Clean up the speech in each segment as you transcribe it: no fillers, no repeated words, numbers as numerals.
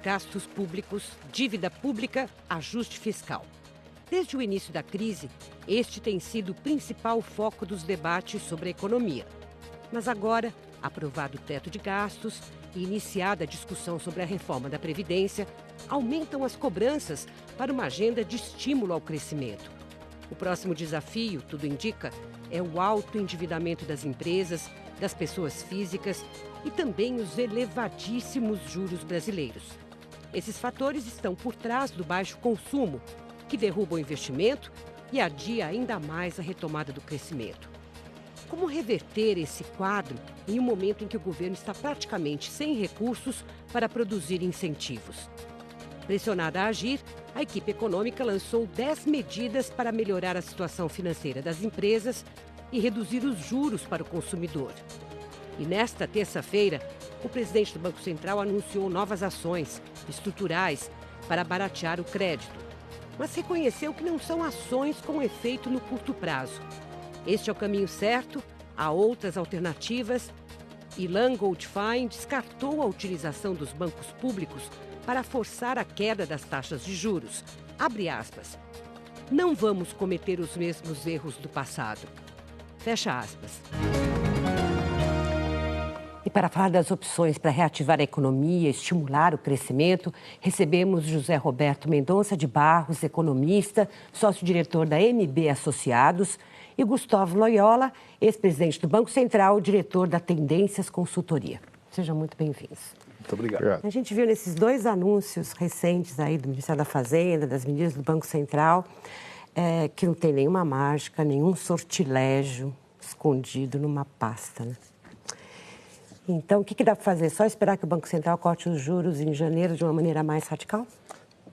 gastos públicos, dívida pública, ajuste fiscal. Desde o início da crise, este tem sido o principal foco dos debates sobre a economia. Mas agora, aprovado o teto de gastos e iniciada a discussão sobre a reforma da Previdência, aumentam as cobranças para uma agenda de estímulo ao crescimento. O próximo desafio, tudo indica, é o alto endividamento das empresas, das pessoas físicas e também os elevadíssimos juros brasileiros. Esses fatores estão por trás do baixo consumo, que derruba o investimento e adia ainda mais a retomada do crescimento. Como reverter esse quadro em um momento em que o governo está praticamente sem recursos para produzir incentivos? Pressionada a agir, a equipe econômica lançou 10 medidas para melhorar a situação financeira das empresas e reduzir os juros para o consumidor. E nesta terça-feira, o presidente do Banco Central anunciou novas ações estruturais para baratear o crédito, mas reconheceu que não são ações com efeito no curto prazo. Este é o caminho certo, há outras alternativas. Ilan Goldfein descartou a utilização dos bancos públicos para forçar a queda das taxas de juros. Abre aspas. Não vamos cometer os mesmos erros do passado. Fecha aspas. E para falar das opções para reativar a economia, estimular o crescimento, recebemos José Roberto Mendonça de Barros, economista, sócio-diretor da MB Associados, e Gustavo Loyola, ex-presidente do Banco Central, diretor da Tendências Consultoria. Sejam muito bem-vindos. Muito obrigado. A gente viu nesses dois anúncios recentes aí do Ministério da Fazenda, das medidas do Banco Central, que não tem nenhuma mágica, nenhum sortilégio escondido numa pasta, né? Então, o que dá para fazer? Só esperar que o Banco Central corte os juros em janeiro de uma maneira mais radical?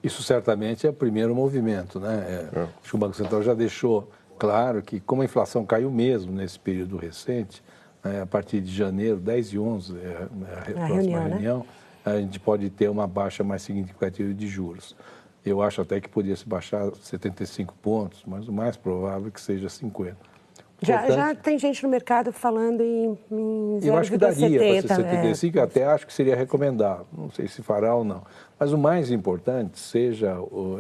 Isso certamente é o primeiro movimento, né? Acho que o Banco Central já deixou claro que, como a inflação caiu mesmo nesse período recente, a partir de janeiro, 10 e 11, a próxima reunião, né? A gente pode ter uma baixa mais significativa de juros. Eu acho até que poderia se baixar 75 pontos, mas o mais provável é que seja 50. Já tem gente no mercado falando em 0,70. Eu acho que daria para ser 75, eu até acho que seria recomendável. Não sei se fará ou não. Mas o mais importante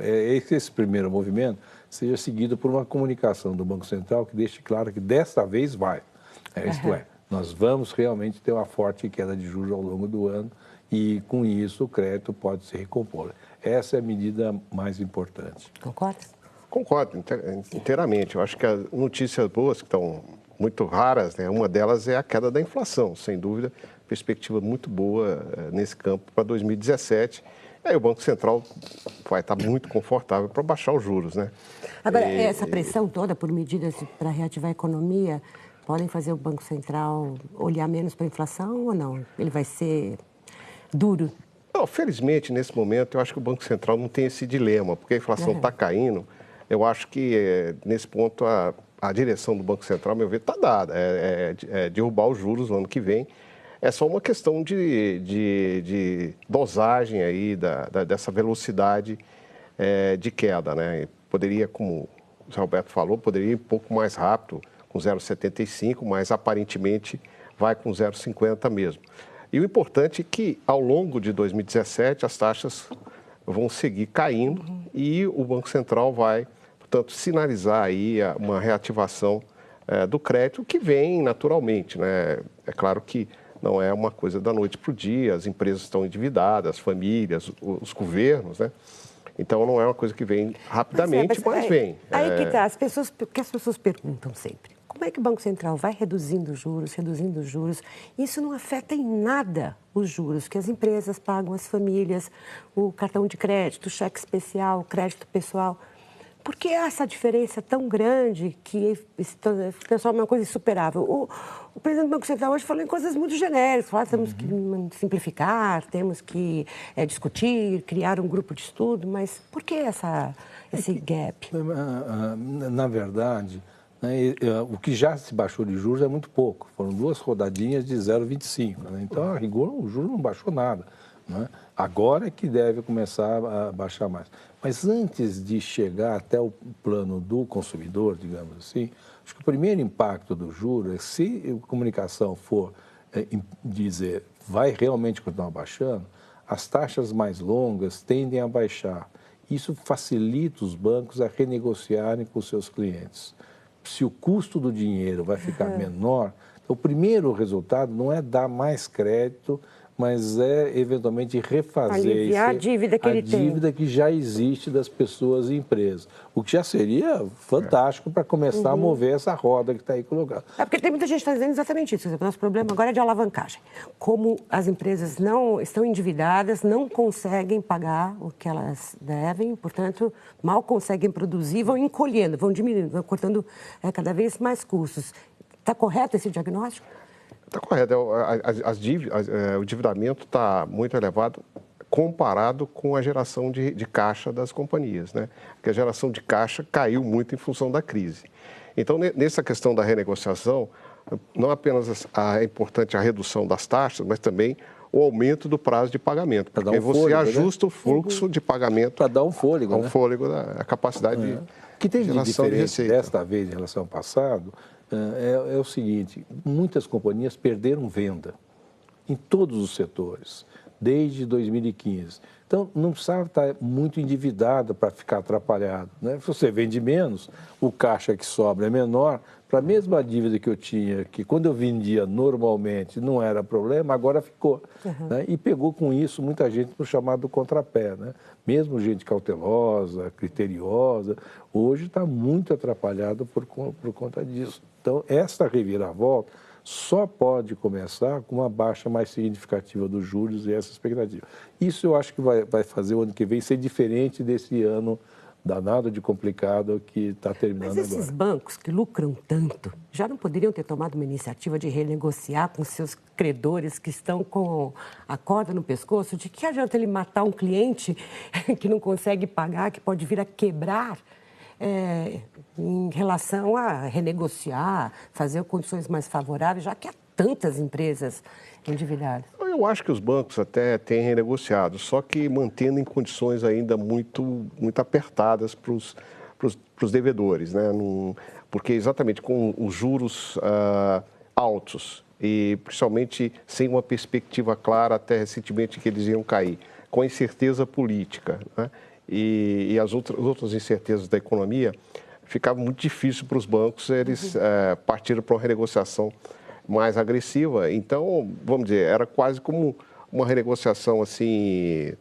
é que esse primeiro movimento seja seguido por uma comunicação do Banco Central que deixe claro que desta vez vai. Isto é, nós vamos realmente ter uma forte queda de juros ao longo do ano e, com isso, o crédito pode se recompor. Essa é a medida mais importante. Concorda? Concordo inteiramente. Eu acho que as notícias boas, que estão muito raras, né? Uma delas é a queda da inflação, sem dúvida, perspectiva muito boa nesse campo para 2017. E aí o Banco Central vai estar muito confortável para baixar os juros, né? Agora, essa pressão toda por medidas para reativar a economia, podem fazer o Banco Central olhar menos para a inflação ou não? Ele vai ser duro? Não, felizmente, nesse momento, eu acho que o Banco Central não tem esse dilema, porque a inflação está caindo. Eu acho que, nesse ponto, a direção do Banco Central, ao meu ver, está dada. É derrubar os juros no ano que vem. É só uma questão de dosagem aí dessa velocidade de queda, né? Poderia, como o Zé Roberto falou, poderia ir um pouco mais rápido, com 0,75, mas aparentemente vai com 0,50 mesmo. E o importante é que, ao longo de 2017, as taxas vão seguir caindo e o Banco Central vai, portanto, sinalizar aí uma reativação do crédito que vem naturalmente, né? É claro que não é uma coisa da noite para o dia, as empresas estão endividadas, as famílias, os governos, né? Então, não é uma coisa que vem rapidamente, mas vem. Aí que está, porque as pessoas perguntam sempre, como é que o Banco Central vai reduzindo os juros? Isso não afeta em nada os juros que as empresas pagam, as famílias, o cartão de crédito, o cheque especial, o crédito pessoal. Por que essa diferença tão grande que se transforma em uma coisa insuperável? O presidente do Banco Central hoje falou em coisas muito genéricas. Falou, temos que simplificar, temos que discutir, criar um grupo de estudo, mas por que esse gap? Na verdade, né, o que já se baixou de juros é muito pouco. Foram 2 rodadinhas de 0,25. Né? Então, a rigor, o juro não baixou nada. Né? Agora é que deve começar a baixar mais. Mas antes de chegar até o plano do consumidor, digamos assim, acho que o primeiro impacto do juro é se a comunicação for dizer vai realmente continuar baixando, as taxas mais longas tendem a baixar. Isso facilita os bancos a renegociarem com seus clientes. Se o custo do dinheiro vai ficar menor, então, o primeiro resultado não é dar mais crédito, mas é, eventualmente, refazer a dívida que ele tem. A dívida que já existe das pessoas e empresas. O que já seria fantástico para começar a mover essa roda que está aí colocada. É porque tem muita gente fazendo exatamente isso. O nosso problema agora é de alavancagem. Como as empresas não estão endividadas, não conseguem pagar o que elas devem, portanto, mal conseguem produzir, vão encolhendo, vão diminuindo, vão cortando cada vez mais custos. Está correto esse diagnóstico? Está correto. O endividamento está muito elevado comparado com a geração de caixa das companhias, né? Porque a geração de caixa caiu muito em função da crise. Então, nessa questão da renegociação, não apenas é importante a redução das taxas, mas também o aumento do prazo de pagamento. Porque você ajusta o fluxo de pagamento para dar um fôlego, um fôlego da capacidade de que tem de diferença desta vez em relação ao passado é o seguinte: muitas companhias perderam venda em todos os setores desde 2015. Então, não precisava estar muito endividado para ficar atrapalhado, né? Se você vende menos, o caixa que sobra é menor. Para a mesma dívida que eu tinha, que quando eu vendia normalmente não era problema, agora ficou. Né? E pegou com isso muita gente no chamado contrapé, né? Mesmo gente cautelosa, criteriosa, hoje está muito atrapalhado por conta disso. Então, esta reviravolta só pode começar com uma baixa mais significativa dos juros e essa expectativa. Isso eu acho que vai fazer o ano que vem ser diferente desse ano danado de complicado que está terminando agora. Mas esses bancos que lucram tanto, já não poderiam ter tomado uma iniciativa de renegociar com seus credores que estão com a corda no pescoço? De que adianta ele matar um cliente que não consegue pagar, que pode vir a quebrar? Em relação a renegociar, fazer condições mais favoráveis, já que há tantas empresas endividadas? Eu acho que os bancos até têm renegociado, só que mantendo em condições ainda muito apertadas para os devedores, né? Porque exatamente com os juros altos e principalmente sem uma perspectiva clara até recentemente que eles iam cair, com a incerteza política, né? E as outras incertezas da economia, ficava muito difícil para os bancos eles partirem para uma renegociação mais agressiva. Então, vamos dizer, era quase como uma renegociação assim,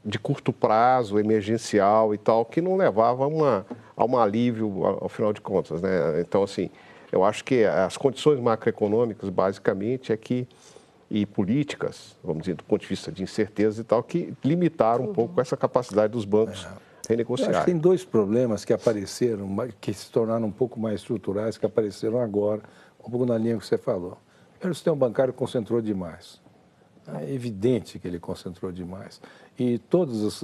de curto prazo, emergencial e tal, que não levava a um alívio ao final de contas, né? Então, assim, eu acho que as condições macroeconômicas, basicamente, e políticas, vamos dizer, do ponto de vista de incerteza e tal, que limitaram um pouco essa capacidade dos bancos renegociarem. Eu acho que tem dois problemas que apareceram, que se tornaram um pouco mais estruturais, que apareceram agora, um pouco na linha que você falou. Primeiro, o sistema bancário concentrou demais. É evidente que ele concentrou demais. E todas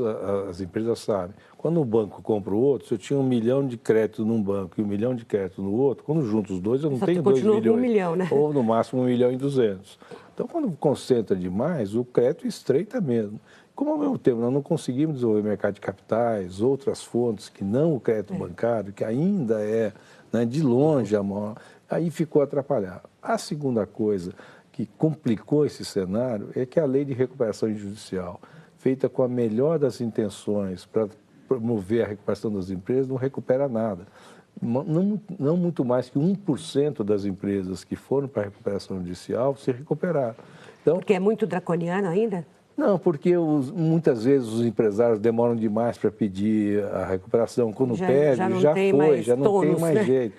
as empresas sabem. Quando um banco compra o outro, se eu tinha 1 milhão de crédito num banco e 1 milhão de crédito no outro, quando junto os dois, eu não tenho 2 milhões. 1 milhão, né? Ou no máximo 1 milhão e 200. Então, quando concentra demais, o crédito estreita mesmo. Como ao mesmo tempo nós não conseguimos desenvolver mercado de capitais, outras fontes que não o crédito bancário, que ainda é, né, de longe a maior, aí ficou atrapalhado. A segunda coisa que complicou esse cenário é que a lei de recuperação judicial, feita com a melhor das intenções para promover a recuperação das empresas, não recupera nada. Não muito mais que 1% das empresas que foram para a recuperação judicial se recuperaram. Então, porque é muito draconiano ainda? Não, porque muitas vezes os empresários demoram demais para pedir a recuperação. Quando pede, já não tem mais jeito.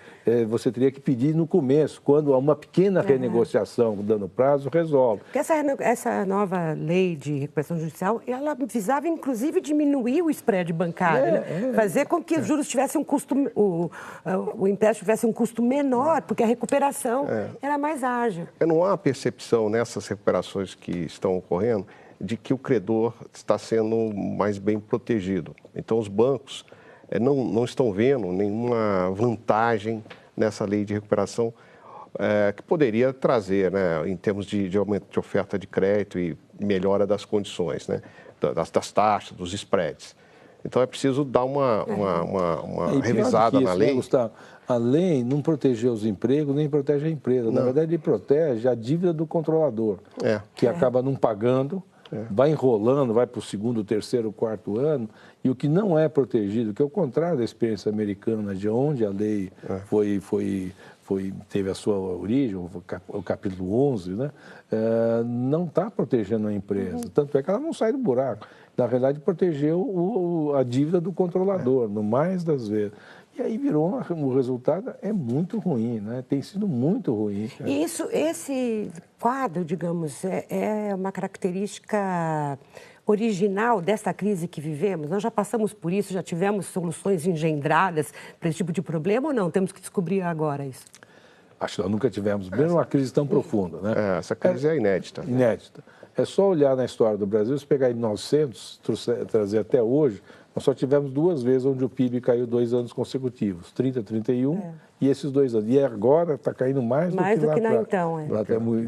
Você teria que pedir no começo, quando há uma pequena renegociação dando prazo, resolve. Porque essa nova lei de recuperação judicial, ela visava inclusive diminuir o spread bancário, né? Fazer com que os juros tivessem um custo, o empréstimo tivesse um custo menor, porque a recuperação era mais ágil. Não há percepção nessas recuperações que estão ocorrendo de que o credor está sendo mais bem protegido. Então, os bancos não estão vendo nenhuma vantagem nessa lei de recuperação que poderia trazer, né, em termos de aumento de oferta de crédito e melhora das condições, né, das taxas, dos spreads. Então, é preciso dar uma revisada na lei. Né, Gustavo? A lei não protegeu os empregos, nem protege a empresa. Na verdade, ele protege a dívida do controlador, que acaba não pagando, vai enrolando, vai para o segundo, terceiro, quarto ano, e o que não é protegido, que é o contrário da experiência americana, de onde a lei teve a sua origem, o capítulo 11, né? Não está protegendo a empresa. Tanto é que ela não sai do buraco. Na verdade, protegeu a dívida do controlador, no mais das vezes. E aí o resultado é muito ruim, né? Tem sido muito ruim. E esse quadro, digamos, é uma característica original dessa crise que vivemos? Nós já passamos por isso, já tivemos soluções engendradas para esse tipo de problema ou não? Temos que descobrir agora isso. Acho que nós nunca tivemos mesmo uma crise tão profunda, né? Essa crise é inédita. Inédita. É só olhar na história do Brasil, se pegar em 1900, trazer até hoje, nós só tivemos 2 vezes onde o PIB caiu 2 anos consecutivos, 30, 31 e esses 2 anos. E agora está caindo mais do que lá então.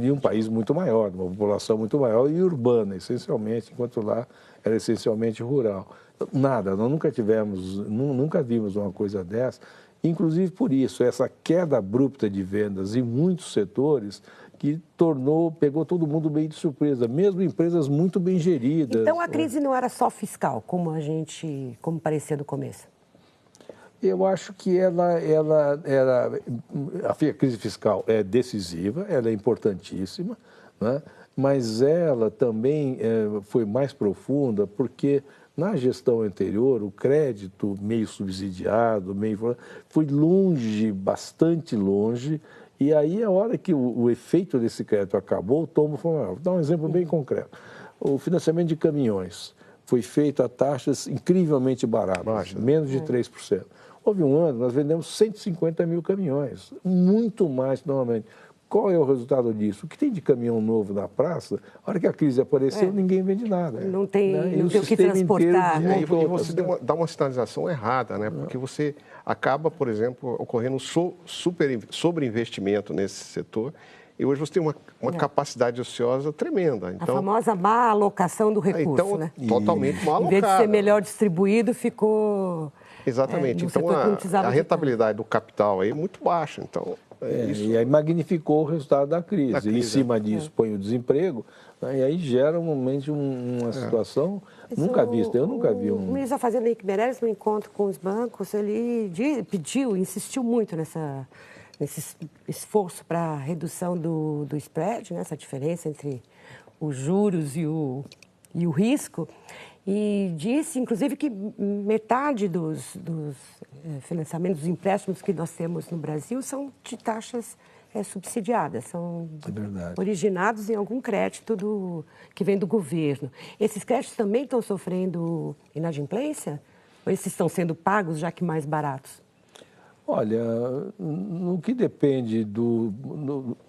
E um país muito maior, uma população muito maior e urbana, essencialmente, enquanto lá era essencialmente rural. Nada, nós nunca vimos uma coisa dessa. Inclusive por isso, essa queda abrupta de vendas em muitos setores que pegou todo mundo bem de surpresa, mesmo empresas muito bem geridas. Então a crise não era só fiscal, como parecia no começo? Eu acho que a crise fiscal é decisiva, ela é importantíssima, né? Mas ela também foi mais profunda porque na gestão anterior, o crédito meio subsidiado, foi longe, bastante longe, e aí a hora que o efeito desse crédito acabou, o tombo foi maior. Vou dar um exemplo bem concreto. O financiamento de caminhões foi feito a taxas incrivelmente baratas, menos de 3%. Houve um ano, nós vendemos 150 mil caminhões, muito mais que normalmente. Qual é o resultado disso? O que tem de caminhão novo na praça, a hora que a crise apareceu, ninguém vende nada. Não tem, né? Não tem o que transportar. E você dá uma sinalização errada, né? Porque você acaba, por exemplo, ocorrendo um sobreinvestimento nesse setor e hoje você tem uma capacidade ociosa tremenda. Então, a famosa má alocação do recurso, né? Totalmente mal alocada. Em vez de ser melhor distribuído, ficou... Exatamente. Então, a rentabilidade do capital aí é muito baixa. Então, e aí magnificou o resultado da crise. E em cima disso põe o desemprego, né? E aí gera uma situação nunca vista. Eu nunca vi O ministro da Fazenda, Henrique Meirelles, no encontro com os bancos, ele insistiu muito nesse esforço para a redução do spread, né? Essa diferença entre os juros e o risco. E disse, inclusive, que metade dos financiamentos, dos empréstimos que nós temos no Brasil são de taxas subsidiadas, são originados em algum crédito que vem do governo. Esses créditos também estão sofrendo inadimplência? Ou esses estão sendo pagos, já que mais baratos? Olha, no que depende do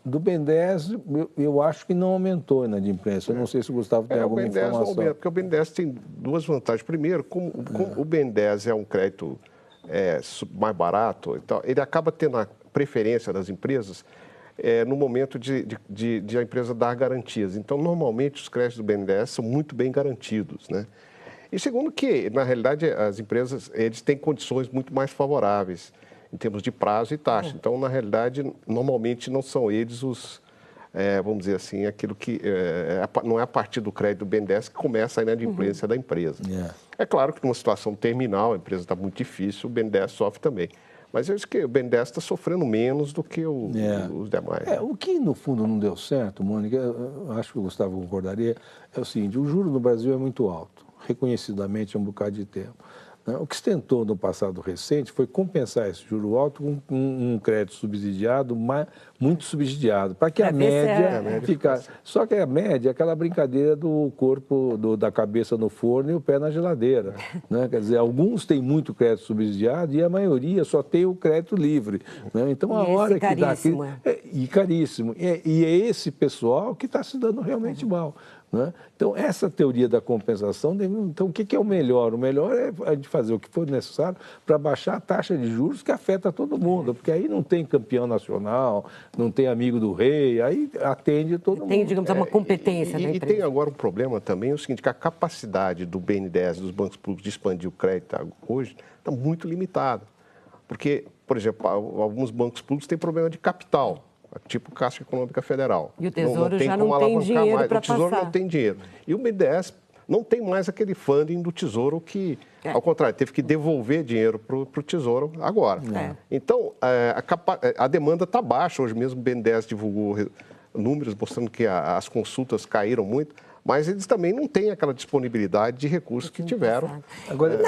BNDES, eu acho que não aumentou a inadimplência. Eu não sei se o Gustavo tem alguma informação. Não, porque o BNDES tem 2 vantagens. Primeiro, como o BNDES é um crédito mais barato, então, ele acaba tendo a preferência das empresas no momento de a empresa dar garantias. Então, normalmente, os créditos do BNDES são muito bem garantidos, né? E segundo que, na realidade, as empresas eles têm condições muito mais favoráveis em termos de prazo e taxa. Então, na realidade, normalmente não são eles vamos dizer assim, aquilo que não é a partir do crédito do BNDES que começa a inadimplência da empresa. É claro que numa situação terminal, a empresa está muito difícil, o BNDES sofre também. Mas eu acho que o BNDES está sofrendo menos do que os demais. O que, no fundo, não deu certo, Mônica, eu acho que o Gustavo concordaria, é o seguinte: o juro no Brasil é muito alto, reconhecidamente há um bocado de tempo. O que se tentou no passado recente foi compensar esse juro alto com um crédito subsidiado, muito subsidiado, para que a média ficasse. Só que a média é aquela brincadeira do corpo, da cabeça no forno e o pé na geladeira, né? Quer dizer, alguns têm muito crédito subsidiado e a maioria só tem o crédito livre, né? Então, a hora que dá... E caríssimo. E é esse pessoal que está se dando realmente mal. Né? Então, essa teoria da compensação, então, o que é o melhor? O melhor é a gente fazer o que for necessário para baixar a taxa de juros que afeta todo mundo, porque aí não tem campeão nacional, não tem amigo do rei, aí atende todo mundo. Tem, digamos, uma competência da empresa. E tem agora um problema também, é o seguinte, que a capacidade do BNDES, dos bancos públicos, de expandir o crédito hoje está muito limitada. Porque, por exemplo, alguns bancos públicos têm problema de capital. tipo Caixa Econômica Federal. E o Tesouro tem já como não tem alavancar dinheiro mais. para O Tesouro passar. não tem dinheiro. E o BNDES não tem mais aquele funding do Tesouro que, ao contrário, teve que devolver dinheiro para o Tesouro agora. Então, a demanda está baixa. Hoje mesmo o BNDES divulgou números mostrando que as consultas caíram muito, mas eles também não têm aquela disponibilidade de recursos que tiveram. Agora,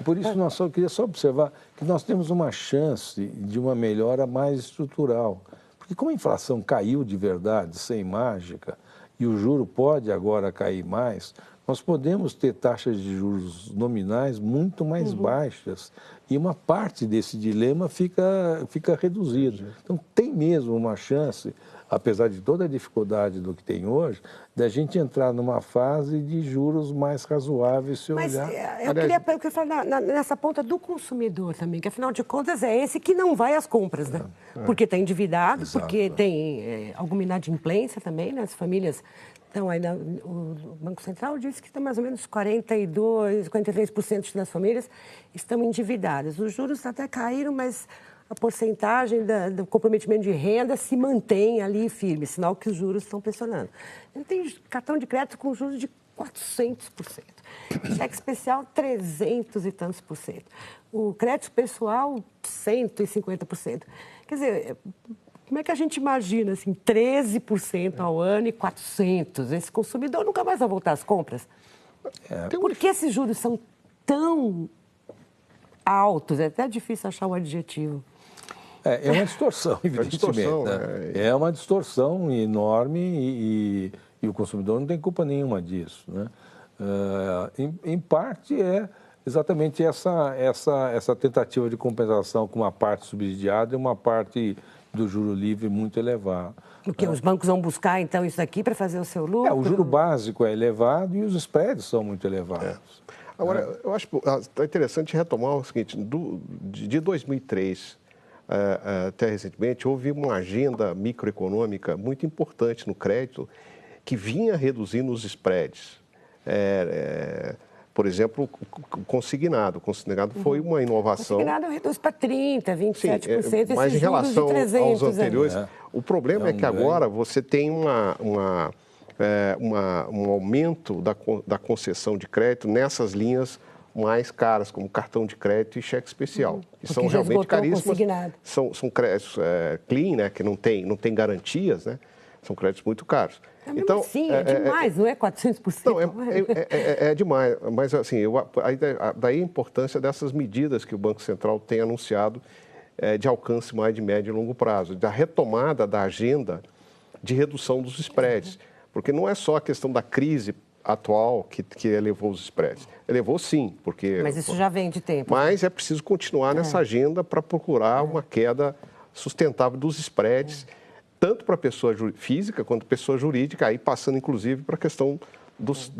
por isso nós só queria só observar que nós temos uma chance de uma melhora mais estrutural. Porque como a inflação caiu de verdade, sem mágica, e o juro pode agora cair mais, nós podemos ter taxas de juros nominais muito mais baixas. E uma parte desse dilema fica reduzida. Então, tem mesmo uma chance, apesar de toda a dificuldade do que tem hoje, da gente entrar numa fase de juros mais razoáveis, se olhar. Eu queria falar nessa ponta do consumidor também, que afinal de contas é esse que não vai às compras, né? Porque está endividado, porque tem alguma inadimplência também, né? As famílias estão aí, o Banco Central disse que está mais ou menos 43% das famílias estão endividadas. Os juros até caíram, mas a porcentagem do comprometimento de renda se mantém ali firme, sinal que os juros estão pressionando. Ele tem cartão de crédito com juros de 400%. Cheque especial, 300 e tantos por cento. O crédito pessoal, 150%. Quer dizer, como é que a gente imagina, assim, 13% ao ano e 400%? Esse consumidor nunca mais vai voltar às compras? Por que esses juros são tão altos? É até difícil achar o adjetivo. É uma distorção, evidentemente. É uma distorção enorme e o consumidor não tem culpa nenhuma disso, né? Em parte é exatamente essa tentativa de compensação com uma parte subsidiada e uma parte do juro livre muito elevado. Porque os bancos vão buscar, então, isso aqui para fazer o seu lucro? O juro básico é elevado e os spreads são muito elevados. Agora, eu acho interessante retomar o seguinte, de 2003 até recentemente, houve uma agenda microeconômica muito importante no crédito que vinha reduzindo os spreads. Por exemplo, o consignado. O consignado foi uma inovação. O consignado reduz para 30%, 27%. Mas em relação aos anteriores, o problema é que agora você tem um aumento da concessão de crédito nessas linhas mais caras, como cartão de crédito e cheque especial, que são realmente caríssimos. São créditos clean, né, que não tem garantias, né? São créditos muito caros. Então, assim, é demais, não é 400%? Não, é demais. Mas, assim, daí a importância dessas medidas que o Banco Central tem anunciado de alcance mais de médio e longo prazo, da retomada da agenda de redução dos spreads. Porque não é só a questão da crise atual que elevou os spreads. Elevou sim, porque... Mas isso já vem de tempo. Mas é preciso continuar nessa agenda para procurar uma queda sustentável dos spreads, tanto para a pessoa física quanto pessoa jurídica, aí passando inclusive para a questão dos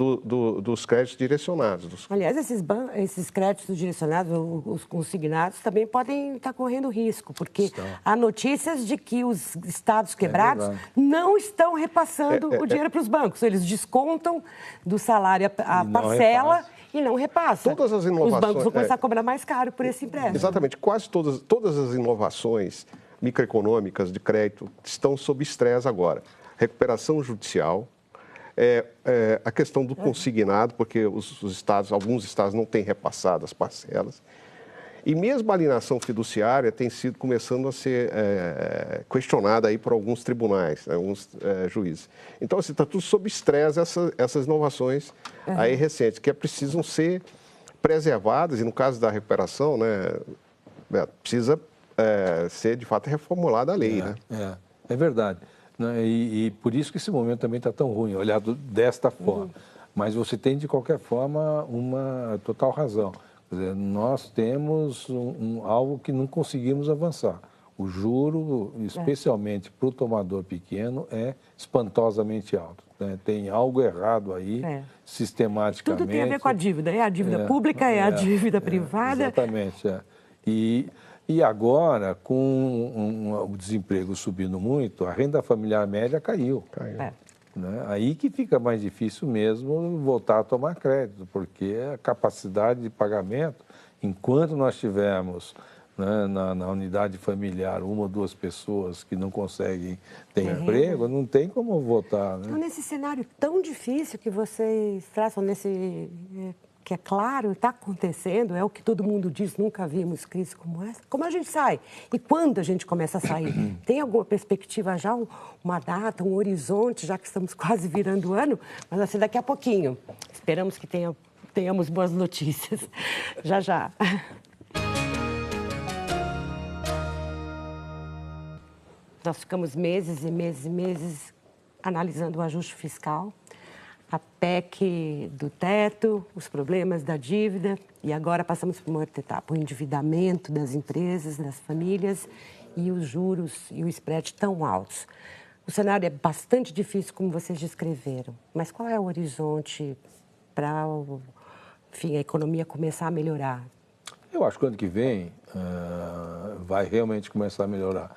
créditos direcionados. Aliás, esses créditos direcionados, os consignados, também podem estar correndo risco, porque há notícias de que os estados quebrados não estão repassando o dinheiro para os bancos. Eles descontam do salário a parcela e não repassam. Todas as inovações... Os bancos vão começar a cobrar mais caro por esse empréstimo. Exatamente. Quase todas as inovações microeconômicas de crédito estão sob estresse agora. Recuperação judicial, a questão do consignado, porque alguns estados não têm repassado as parcelas. E mesmo a alienação fiduciária tem sido começando a ser questionada aí por alguns tribunais, alguns juízes. Então, assim, está tudo sob estresse essas inovações aí recentes, que precisam ser preservadas, e no caso da recuperação, né, precisa ser, de fato, reformulada a lei. É verdade. E por isso que esse momento também está tão ruim, olhado desta forma. Mas você tem, de qualquer forma, uma total razão. Quer dizer, nós temos algo que não conseguimos avançar. O juro, especialmente para o tomador pequeno, é espantosamente alto. Né? Tem algo errado aí, sistematicamente. Tudo tem a ver com a dívida. É a dívida pública, é a dívida privada. Exatamente. E agora, com o desemprego subindo muito, a renda familiar média caiu. Né? Aí que fica mais difícil mesmo voltar a tomar crédito, porque a capacidade de pagamento, enquanto nós tivermos né, na unidade familiar, uma ou duas pessoas que não conseguem ter emprego, não tem como votar. Né? Então, nesse cenário tão difícil que vocês traçam, que é claro, está acontecendo, é o que todo mundo diz, nunca vimos crise como essa. Como a gente sai? E quando a gente começa a sair? Tem alguma perspectiva já, uma data, um horizonte, já que estamos quase virando o ano? Mas vai ser daqui a pouquinho. Esperamos que tenhamos boas notícias. Já, já. Nós ficamos meses e meses e meses analisando o ajuste fiscal, a PEC do teto, os problemas da dívida, e agora passamos por uma outra etapa, o endividamento das empresas, das famílias e os juros e o spread tão altos. O cenário é bastante difícil, como vocês descreveram, mas qual é o horizonte para, enfim, a economia começar a melhorar? Eu acho que o ano que vem vai realmente começar a melhorar.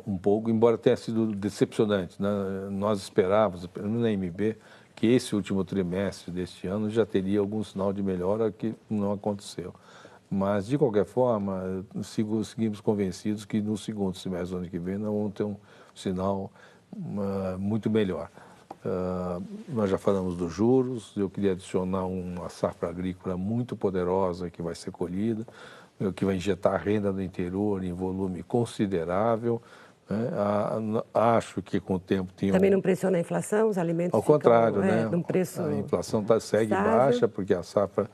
Um pouco, embora tenha sido decepcionante, né? Nós esperávamos, na MB, que esse último trimestre deste ano já teria algum sinal de melhora que não aconteceu. Mas, de qualquer forma, seguimos convencidos que no segundo semestre do ano que vem nós vamos ter um sinal muito melhor. Nós já falamos dos juros, eu queria adicionar uma safra agrícola muito poderosa que vai ser colhida, que vai injetar renda no interior em volume considerável. Né? Acho que com o tempo tinha... Também não pressiona a inflação, os alimentos Ao contrário, né? Num preço a inflação segue estável. baixa, porque a safra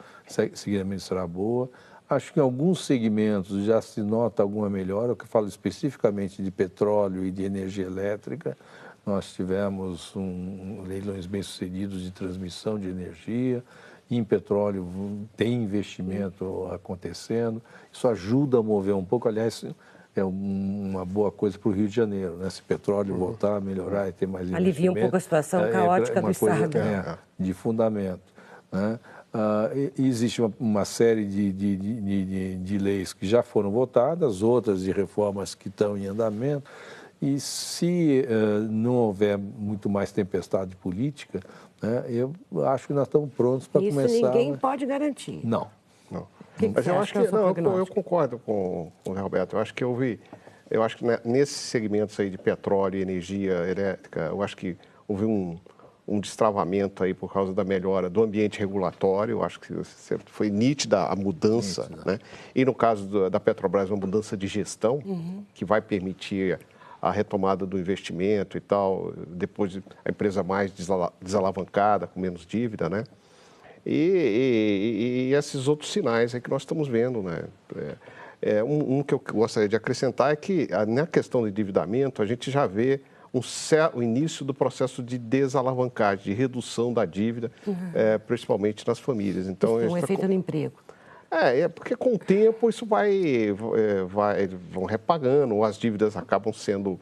seguidamente será boa. Acho que em alguns segmentos já se nota alguma melhora, o que eu falo especificamente de petróleo e de energia elétrica. Nós tivemos leilões bem-sucedidos de transmissão de energia. Em petróleo tem investimento acontecendo, isso ajuda a mover um pouco, aliás, é uma boa coisa para o Rio de Janeiro, né? Se petróleo voltar a melhorar e ter mais investimento. Alivia um pouco a situação caótica do Estado. De fundamento. Né? Existe uma série de leis que já foram votadas, outras de reformas que estão em andamento, e se não houver muito mais tempestade política, né, eu acho que nós estamos prontos para começar... Isso ninguém pode garantir. Não. Mas eu acho que eu concordo com o Roberto. Eu acho que nesses segmentos aí de petróleo e energia elétrica, eu acho que houve um destravamento aí por causa da melhora do ambiente regulatório. Eu acho que foi nítida a mudança, né? E no caso da Petrobras, uma mudança de gestão que vai permitir a retomada do investimento e tal, depois a empresa mais desalavancada, com menos dívida, né? E esses outros sinais aí que nós estamos vendo, né? Um que eu gostaria de acrescentar é que, na questão do endividamento, a gente já vê o início do processo de desalavancagem, de redução da dívida, principalmente nas famílias. Então, um efeito no emprego. Porque com o tempo isso vão repagando, ou as dívidas acabam sendo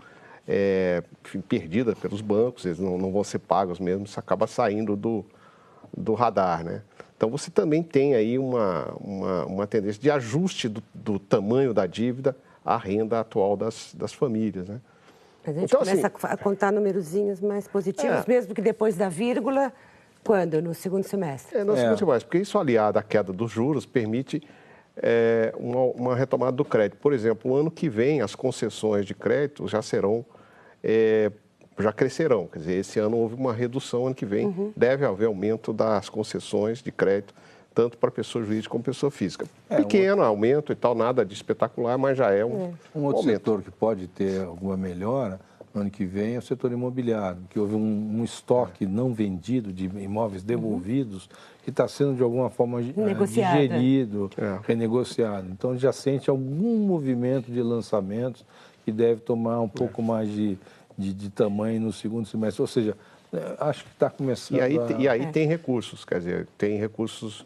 perdidas pelos bancos, eles não vão ser pagos mesmo, isso acaba saindo do radar, né? Então, você também tem aí uma tendência de ajuste do tamanho da dívida à renda atual das famílias, né? A gente começa a contar numerozinhos mais positivos, mesmo que depois da vírgula, quando? No segundo semestre? No segundo semestre, porque isso aliado à queda dos juros permite uma retomada do crédito. Por exemplo, o ano que vem as concessões de crédito já crescerão. Quer dizer, esse ano houve uma redução, ano que vem deve haver aumento das concessões de crédito, tanto para pessoa jurídica como pessoa física. Pequeno aumento e tal, nada de espetacular, mas já é um outro aumento. Setor que pode ter alguma melhora no ano que vem é o setor imobiliário, que houve um estoque não vendido de imóveis devolvidos que está sendo de alguma forma digerido, renegociado. Então já sente algum movimento de lançamentos que deve tomar um pouco mais de tamanho no segundo semestre. Ou seja, acho que está começando E aí tem recursos, quer dizer, tem recursos...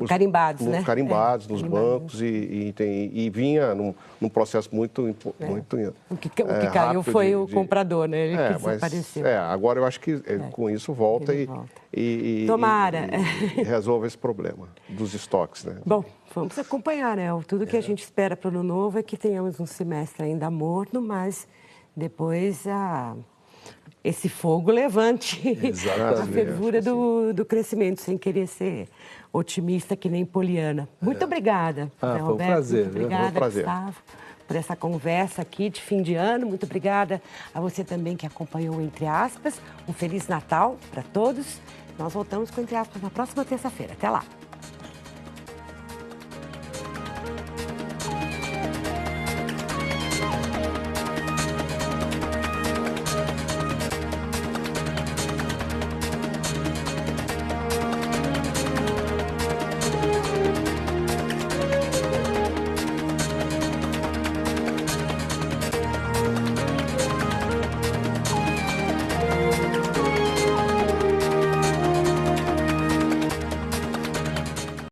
Carimbados, né? Carimbados nos bancos e vinha num processo muito O que caiu foi o comprador, né? Ele que desapareceu. Agora eu acho que com isso volta e Tomara. E resolve esse problema dos estoques, né? Bom, vamos acompanhar, né? Tudo que a gente espera para o ano novo é que tenhamos um semestre ainda morno, mas depois esse fogo levante a Exatamente, fervura do crescimento, sem querer ser otimista que nem Poliana. Muito obrigada, foi um Roberto. prazer. Muito obrigada, Foi um prazer. Gustavo, por essa conversa aqui de fim de ano. Muito obrigada a você também que acompanhou Entre Aspas. Um Feliz Natal para todos. Nós voltamos com Entre Aspas na próxima terça-feira. Até lá.